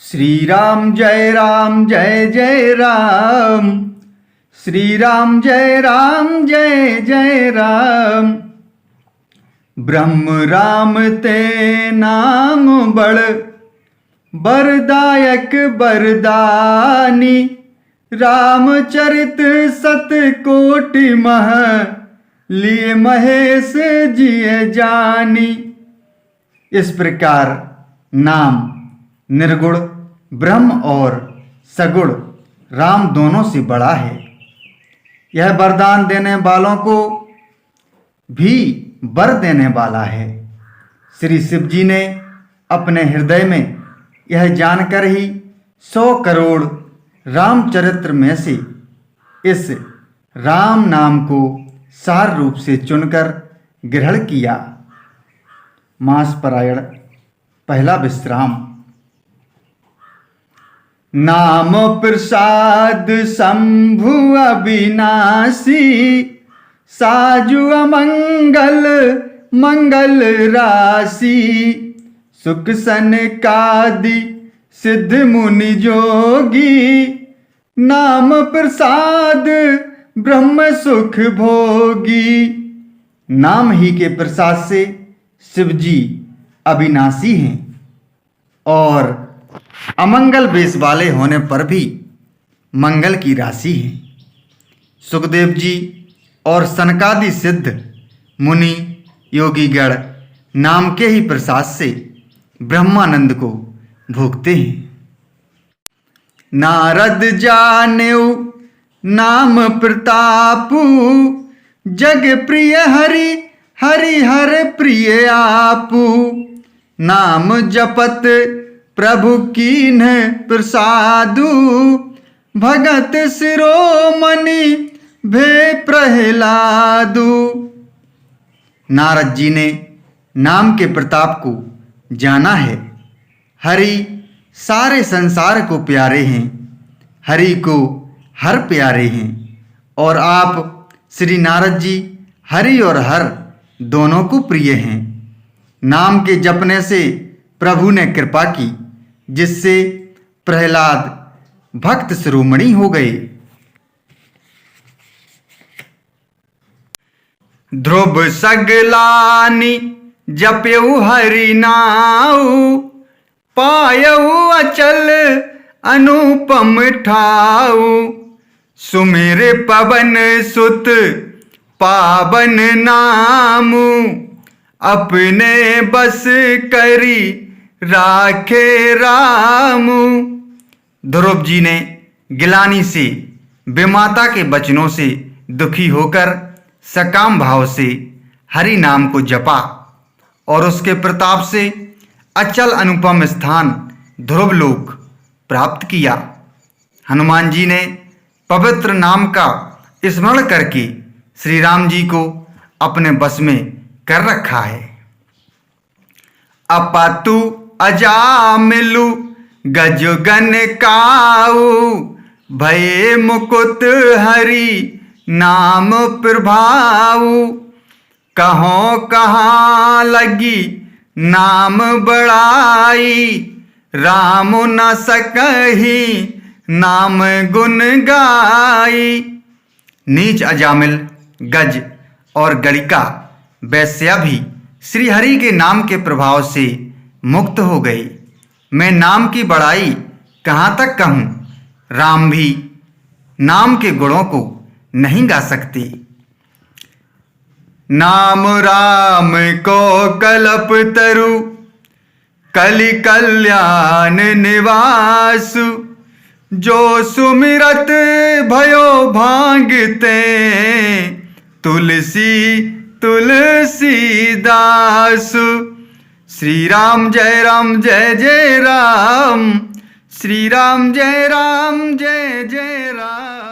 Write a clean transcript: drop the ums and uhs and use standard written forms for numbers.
श्री राम जय जय राम। श्री राम जय जय राम। ब्रह्म राम ते नाम बड़ बरदायक बरदानी। रामचरित सत कोटि मह लिए महेश जिय जानी। इस प्रकार नाम निर्गुण ब्रह्म और सगुण राम दोनों से बड़ा है। यह वरदान देने वालों को भी वर देने वाला है। श्री शिव जी ने अपने हृदय में यह जानकर ही 100 करोड़ रामचरित्र में से इस राम नाम को सार रूप से चुनकर ग्रहण किया। मास पारायण पहला विश्राम। नाम प्रसाद शंभु अविनाशी। साजु अमंगल मंगल राशि। सुख सनकादि सिद्ध मुनि जोगी। नाम प्रसाद ब्रह्म सुख भोगी। नाम ही के प्रसाद से शिव जी अविनाशी हैं और अमंगल वेश वाले होने पर भी मंगल की राशि है। सुखदेव जी और सनकादि सिद्ध मुनि योगीगण नाम के ही प्रसाद से ब्रह्मानंद को भोगते हैं। नारद जानेऊ नाम प्रतापु। जग प्रिय हरि हरि हर प्रिय आपू। नाम जपत प्रभु कीन्ह प्रसादु। भगत शिरोमणि भे प्रहलादु। नारद जी ने नाम के प्रताप को जाना है। हरि सारे संसार को प्यारे हैं। हरि को हर प्यारे हैं और आप श्री नारद जी हरि और हर दोनों को प्रिय हैं। नाम के जपने से प्रभु ने कृपा की, जिससे प्रहलाद भक्त शिरोमणि हो गए। ध्रुव सगलानि जप्यऊ हरि नाउ। पायऊ अचल अनुपम ठाऊ। सुमिर पवन सुत पावन नामु। अपने बस करी राखे रामू। ध्रुव जी ने गिलानी से विमाता के वचनों से दुखी होकर सकाम भाव से हरि नाम को जपा और उसके प्रताप से अचल अनुपम स्थान ध्रुवलोक प्राप्त किया। हनुमान जी ने पवित्र नाम का स्मरण करके श्री राम जी को अपने बस में कर रखा है। अपातु अजामिलु गजगन काऊ। भये मुकुत हरि नाम प्रभाऊ। कहो कहाँ लगी नाम बड़ाई। राम न सकही नाम गुण गाई। नीच अजामिल गज और गणिका वैश्या भी श्री हरि के नाम के प्रभाव से मुक्त हो गई। मैं नाम की बड़ाई कहाँ तक कहूँ। राम भी नाम के गुणों को नहीं गा सकते। नाम राम को कल्प तरु। कलि कल्याण निवासु। जो सुमिरत भयो भांगते। तुलसी तुलसीदास। श्री राम जय जय राम। श्री राम जय जय राम।